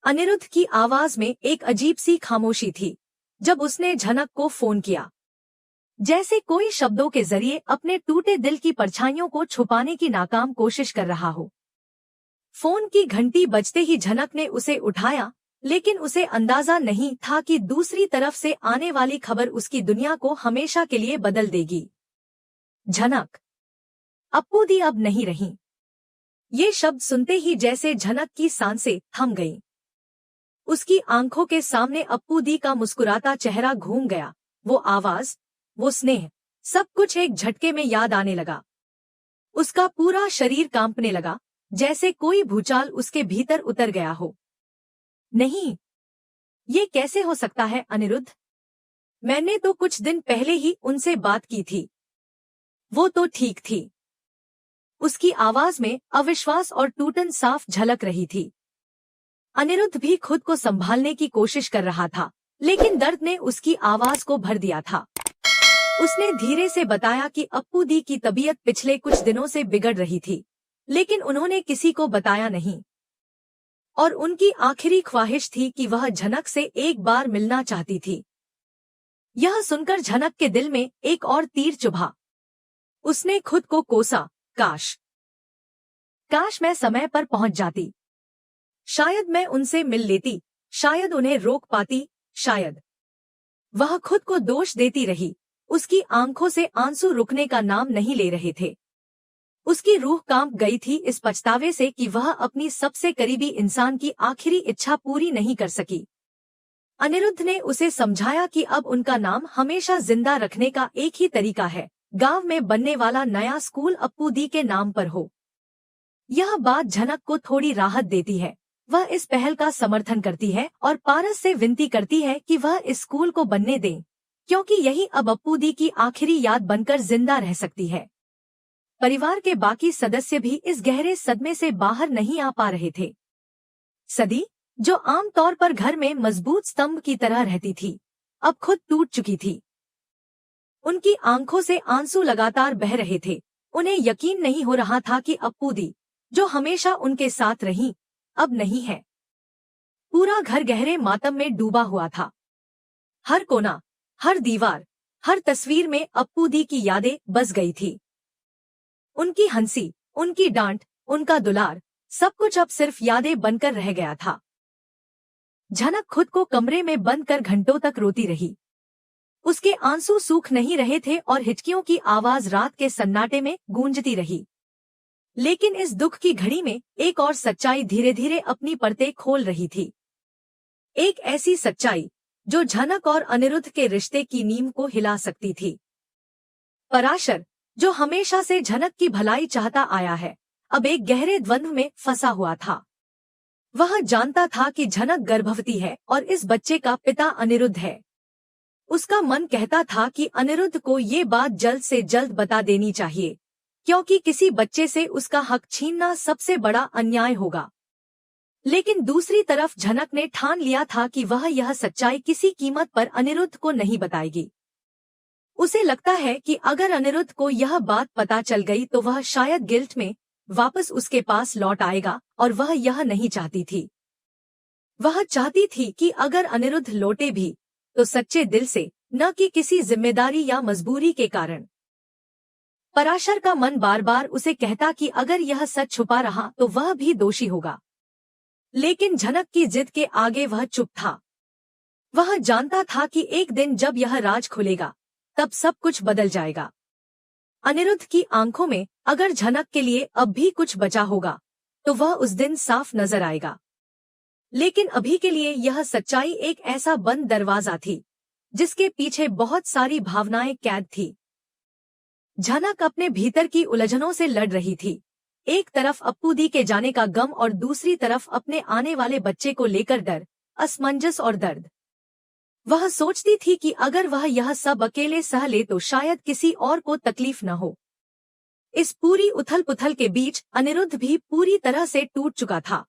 अनिरुद्ध की आवाज में एक अजीब सी खामोशी थी जब उसने झनक को फोन किया, जैसे कोई शब्दों के जरिए अपने टूटे दिल की परछाइयों को छुपाने की नाकाम कोशिश कर रहा हो। फोन की घंटी बजते ही झनक ने उसे उठाया, लेकिन उसे अंदाजा नहीं था कि दूसरी तरफ से आने वाली खबर उसकी दुनिया को हमेशा के लिए बदल देगी। झनक, अप्पू दी अब नहीं रही। ये शब्द सुनते ही जैसे झनक की सांसें थम गईं। उसकी आंखों के सामने अप्पू दी का मुस्कुराता चेहरा घूम गया। वो आवाज, वो स्नेह, सब कुछ एक झटके में याद आने लगा। उसका पूरा शरीर कांपने लगा, जैसे कोई भूचाल उसके भीतर उतर गया हो। नहीं, ये कैसे हो सकता है अनिरुद्ध? मैंने तो कुछ दिन पहले ही उनसे बात की थी। वो तो ठीक थी। उसकी आवाज में अविश्वास और टूटन साफ झलक रही थी। अनिरुद्ध भी खुद को संभालने की कोशिश कर रहा था, लेकिन दर्द ने उसकी आवाज को भर दिया था। उसने धीरे से बताया कि अप्पू दी की तबीयत पिछले कुछ दिनों से बिगड़ रही थी, लेकिन उन्होंने किसी को बताया नहीं। और उनकी आखिरी ख्वाहिश थी कि वह झनक से एक बार मिलना चाहती थी। यह सुनकर झनक के दिल में एक और तीर चुभा। उसने खुद को कोसा, काश मैं समय पर पहुंच जाती। शायद मैं उनसे मिल लेती, शायद उन्हें रोक पाती, शायद। वह खुद को दोष देती रही। उसकी आंखों से आंसू रुकने का नाम नहीं ले रहे थे। उसकी रूह कांप गई थी इस पछतावे से कि वह अपनी सबसे करीबी इंसान की आखिरी इच्छा पूरी नहीं कर सकी। अनिरुद्ध ने उसे समझाया कि अब उनका नाम हमेशा जिंदा रखने का एक ही तरीका है, गांव में बनने वाला नया स्कूल अप्पू दी के नाम पर हो। यह बात झनक को थोड़ी राहत देती है। वह इस पहल का समर्थन करती है और पारस से विनती करती है कि वह इस स्कूल को बनने दें, क्योंकि यही अब अप्पू दी की आखिरी याद बनकर जिंदा रह सकती है। परिवार के बाकी सदस्य भी इस गहरे सदमे से बाहर नहीं आ पा रहे थे। सदी, जो आमतौर पर घर में मजबूत स्तंभ की तरह रहती थी, अब खुद टूट चुकी थी। उनकी आंखों से आंसू लगातार बह रहे थे। उन्हें यकीन नहीं हो रहा था कि अप्पू दी, जो हमेशा उनके साथ रही, अब नहीं है। पूरा घर गहरे मातम में डूबा हुआ था। हर कोना, हर दीवार, हर तस्वीर में अप्पू दी की यादें बस गई थी। उनकी हंसी, उनकी डांट, उनका दुलार, सब कुछ अब सिर्फ यादें बनकर रह गया था। झनक खुद को कमरे में बंद कर घंटों तक रोती रही। उसके आंसू सूख नहीं रहे थे और हिचकियों की आवाज रात के सन्नाटे में गूंजती रही। लेकिन इस दुख की घड़ी में एक और सच्चाई धीरे धीरे अपनी परतें खोल रही थी। एक ऐसी सच्चाई जो झनक और अनिरुद्ध के रिश्ते की नींव को हिला सकती थी। पराशर, जो हमेशा से झनक की भलाई चाहता आया है, अब एक गहरे द्वंद्व में फंसा हुआ था। वह जानता था कि झनक गर्भवती है और इस बच्चे का पिता अनिरुद्ध है। उसका मन कहता था कि अनिरुद्ध को ये बात जल्द से जल्द बता देनी चाहिए, क्योंकि किसी बच्चे से उसका हक छीनना सबसे बड़ा अन्याय होगा। लेकिन दूसरी तरफ झनक ने ठान लिया था कि वह यह सच्चाई किसी कीमत पर अनिरुद्ध को नहीं बताएगी। उसे लगता है कि अगर अनिरुद्ध को यह बात पता चल गई तो वह शायद गिल्ट में वापस उसके पास लौट आएगा, और वह यह नहीं चाहती थी। वह चाहती थी कि अगर अनिरुद्ध लौटे भी तो सच्चे दिल से, न कि किसी जिम्मेदारी या मजबूरी के कारण। पराशर का मन बार बार उसे कहता कि अगर यह सच छुपा रहा तो वह भी दोषी होगा, लेकिन झनक की जिद के आगे वह चुप था। वह जानता था कि एक दिन जब यह राज खुलेगा, तब सब कुछ बदल जाएगा। अनिरुद्ध की आंखों में अगर झनक के लिए अब भी कुछ बचा होगा, तो वह उस दिन साफ नजर आएगा। लेकिन अभी के लिए यह सच्चाई एक ऐसा बंद दरवाजा थी, जिसके पीछे बहुत सारी भावनाएं कैद थी। झनक अपने भीतर की उलझनों से लड़ रही थी। एक तरफ अप्पू दी के जाने का गम और दूसरी तरफ अपने आने वाले बच्चे को लेकर डर, असमंजस और दर्द। वह सोचती थी कि अगर वह यह सब अकेले सह ले तो शायद किसी और को तकलीफ न हो। इस पूरी उथल-पुथल के बीच अनिरुद्ध भी पूरी तरह से टूट चुका था।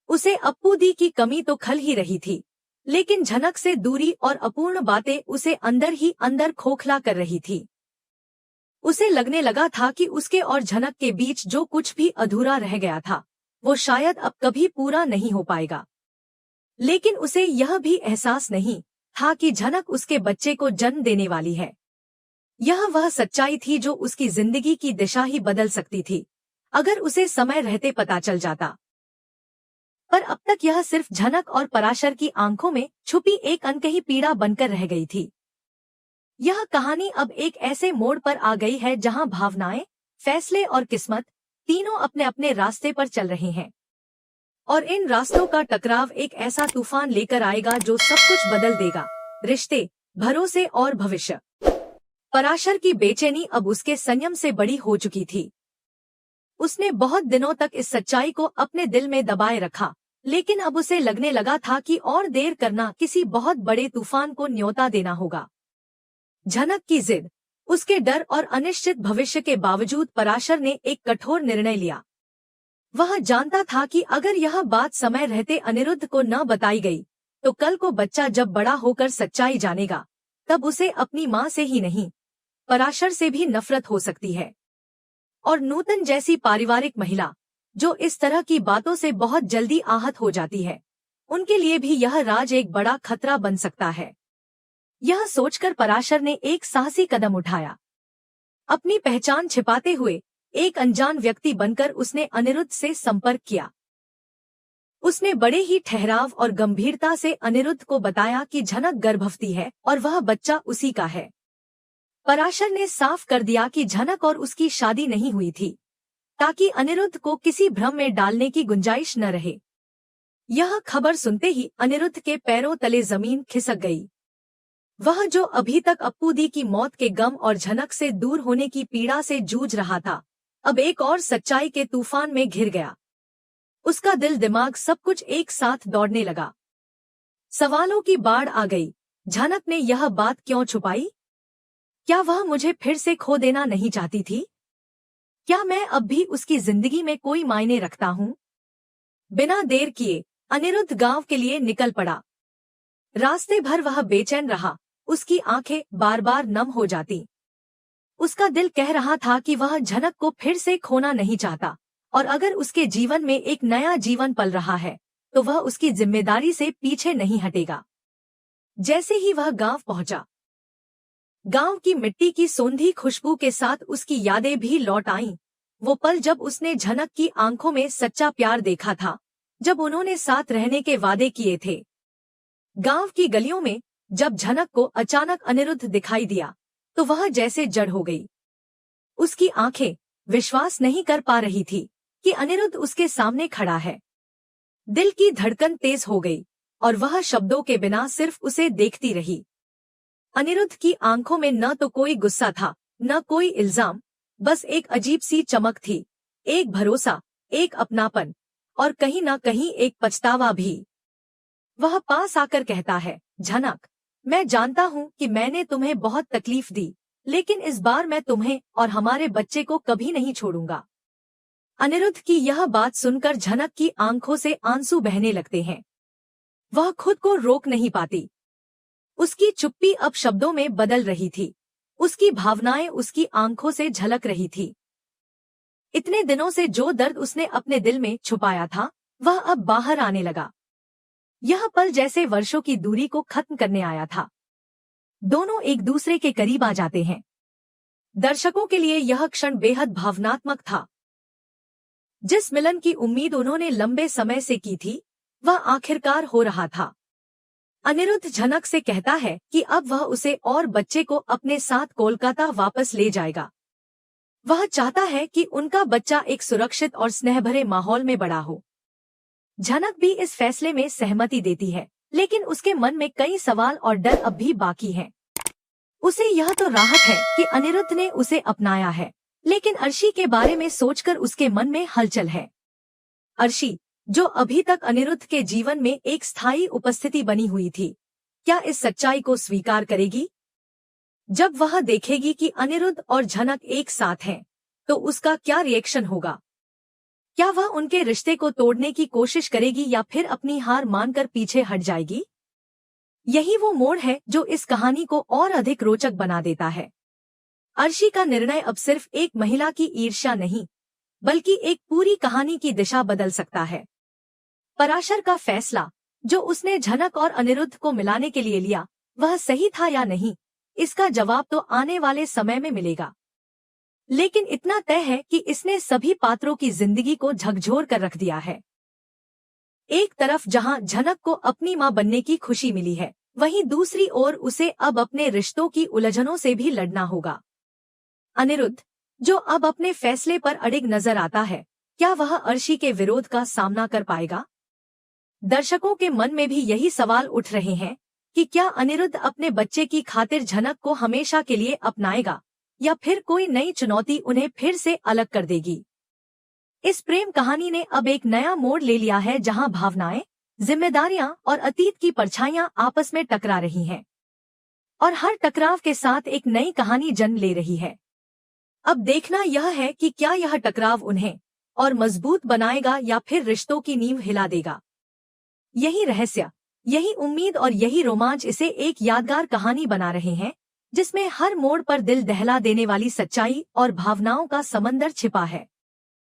उसे अप्पू दी की कमी तो खल ही रही थी, लेकिन झनक से दूरी और अपूर्ण बातें उसे अंदर ही अंदर खोखला कर रही थी। उसे लगने लगा था कि उसके और झनक के बीच जो कुछ भी अधूरा रह गया था, वो शायद अब कभी पूरा नहीं हो पाएगा। लेकिन उसे यह भी एहसास नहीं था कि झनक उसके बच्चे को जन्म देने वाली है। यह वह सच्चाई थी जो उसकी जिंदगी की दिशा ही बदल सकती थी, अगर उसे समय रहते पता चल जाता। पर अब तक यह सिर्फ झनक और पराशर की आंखों में छुपी एक अनकही पीड़ा बनकर रह गई थी। यह कहानी अब एक ऐसे मोड़ पर आ गई है जहां भावनाएं, फैसले और किस्मत तीनों अपने अपने रास्ते पर चल रहे हैं। और इन रास्तों का टकराव एक ऐसा तूफान लेकर आएगा जो सब कुछ बदल देगा, रिश्ते, भरोसे और भविष्य। पराशर की बेचैनी अब उसके संयम से बड़ी हो चुकी थी। उसने बहुत दिनों तक इस सच्चाई को अपने दिल में दबाए रखा, लेकिन अब उसे लगने लगा था कि और देर करना किसी बहुत बड़े तूफान को न्योता देना होगा। झनक की जिद, उसके डर और अनिश्चित भविष्य के बावजूद पराशर ने एक कठोर निर्णय लिया। वह जानता था कि अगर यह बात समय रहते अनिरुद्ध को न बताई गई, तो कल को बच्चा जब बड़ा होकर सच्चाई जानेगा, तब उसे अपनी मां से ही नहीं, पराशर से भी नफरत हो सकती है। और नूतन जैसी पारिवारिक महिला, जो इस तरह की बातों से बहुत जल्दी आहत हो जाती है, उनके लिए भी यह राज एक बड़ा खतरा बन सकता है। यह सोचकर पराशर ने एक साहसी कदम उठाया। अपनी पहचान छिपाते हुए एक अनजान व्यक्ति बनकर उसने अनिरुद्ध से संपर्क किया। उसने बड़े ही ठहराव और गंभीरता से अनिरुद्ध को बताया कि झनक गर्भवती है और वह बच्चा उसी का है। पराशर ने साफ कर दिया कि झनक और उसकी शादी नहीं हुई थी, ताकि अनिरुद्ध को किसी भ्रम में डालने की गुंजाइश न रहे। यह खबर सुनते ही अनिरुद्ध के पैरों तले जमीन खिसक गई। वह जो अभी तक अप्पू दी की मौत के गम और झनक से दूर होने की पीड़ा से जूझ रहा था, अब एक और सच्चाई के तूफान में घिर गया। उसका दिल दिमाग सब कुछ एक साथ दौड़ने लगा। सवालों की बाढ़ आ गई। झनक ने यह बात क्यों छुपाई? क्या वह मुझे फिर से खो देना नहीं चाहती थी? क्या मैं अब भी उसकी जिंदगी में कोई मायने रखता हूँ? बिना देर किए अनिरुद्ध गांव के लिए निकल पड़ा। रास्ते भर वह बेचैन रहा, उसकी आंखें बार बार नम हो जाती। उसका दिल कह रहा था कि वह झनक को फिर से खोना नहीं चाहता, और अगर उसके जीवन में एक नया जीवन पल रहा है, तो वह उसकी जिम्मेदारी से पीछे नहीं हटेगा। जैसे ही वह गांव पहुंचा, गांव की मिट्टी की सोंधी खुशबू के साथ उसकी यादें भी लौट आईं। वो पल जब उसने झनक की आंखों में सच्चा प्यार देखा था, जब उन्होंने साथ रहने के वादे किए थे। गांव की गलियों में जब झनक को अचानक अनिरुद्ध दिखाई दिया, तो वह जैसे जड़ हो गई। उसकी आंखें विश्वास नहीं कर पा रही थी कि अनिरुद्ध उसके सामने खड़ा है। दिल की धड़कन तेज हो गई और वह शब्दों के बिना सिर्फ उसे देखती रही। अनिरुद्ध की आंखों में न तो कोई गुस्सा था, न कोई इल्जाम, बस एक अजीब सी चमक थी, एक भरोसा, एक अपनापन, और कहीं न कहीं एक पछतावा भी। वह पास आकर कहता है, झनक, मैं जानता हूँ कि मैंने तुम्हें बहुत तकलीफ दी, लेकिन इस बार मैं तुम्हें और हमारे बच्चे को कभी नहीं छोड़ूंगा। अनिरुद्ध की यह बात सुनकर झनक की आंखों से आंसू बहने लगते हैं। वह खुद को रोक नहीं पाती। उसकी चुप्पी अब शब्दों में बदल रही थी। उसकी भावनाएं उसकी आंखों से झलक रही थी। इतने दिनों से जो दर्द उसने अपने दिल में छुपाया था, वह अब बाहर आने लगा। यह पल जैसे वर्षों की दूरी को खत्म करने आया था। दोनों एक दूसरे के करीब आ जाते हैं। दर्शकों के लिए यह क्षण बेहद भावनात्मक था। जिस मिलन की उम्मीद उन्होंने लंबे समय से की थी, वह आखिरकार हो रहा था। अनिरुद्ध झनक से कहता है कि अब वह उसे और बच्चे को अपने साथ कोलकाता वापस ले जाएगा। वह चाहता है कि उनका बच्चा एक सुरक्षित और स्नेहभरे माहौल में बड़ा हो। झनक भी इस फैसले में सहमति देती है, लेकिन उसके मन में कई सवाल और डर अब भी बाकी हैं। उसे यह तो राहत है कि अनिरुद्ध ने उसे अपनाया है, लेकिन अर्शी के बारे में सोचकर उसके मन में हलचल है। अर्शी, जो अभी तक अनिरुद्ध के जीवन में एक स्थायी उपस्थिति बनी हुई थी, क्या इस सच्चाई को स्वीकार करेगी? जब वह देखेगी कि अनिरुद्ध और झनक एक साथ हैं, तो उसका क्या रिएक्शन होगा? क्या वह उनके रिश्ते को तोड़ने की कोशिश करेगी या फिर अपनी हार मानकर पीछे हट जाएगी? यही वो मोड़ है जो इस कहानी को और अधिक रोचक बना देता है। अर्शी का निर्णय अब सिर्फ एक महिला की ईर्ष्या नहीं, बल्कि एक पूरी कहानी की दिशा बदल सकता है। पराशर का फैसला, जो उसने झनक और अनिरुद्ध को मिलाने के लिए लिया वह सही था या नहीं, इसका जवाब तो आने वाले समय में मिलेगा। लेकिन इतना तय है कि इसने सभी पात्रों की जिंदगी को झकझोर कर रख दिया है। एक तरफ जहां झनक को अपनी मां बनने की खुशी मिली है, वहीं दूसरी ओर उसे अब अपने रिश्तों की उलझनों से भी लड़ना होगा। अनिरुद्ध, जो अब अपने फैसले पर अड़िग नजर आता है, क्या वह अर्शी के विरोध का सामना कर पाएगा? दर्शकों के मन में भी यही सवाल उठ रहे हैं कि क्या अनिरुद्ध अपने बच्चे की खातिर झनक को हमेशा के लिए अपनाएगा या फिर कोई नई चुनौती उन्हें फिर से अलग कर देगी। इस प्रेम कहानी ने अब एक नया मोड़ ले लिया है, जहां भावनाएं, जिम्मेदारियां और अतीत की परछाइयां आपस में टकरा रही हैं और हर टकराव के साथ एक नई कहानी जन्म ले रही है। अब देखना यह है कि क्या यह टकराव उन्हें और मजबूत बनाएगा या फिर रिश्तों की नींव हिला देगा। यही रहस्य, यही उम्मीद और यही रोमांच इसे एक यादगार कहानी बना रहे हैं, जिसमें हर मोड़ पर दिल दहला देने वाली सच्चाई और भावनाओं का समंदर छिपा है।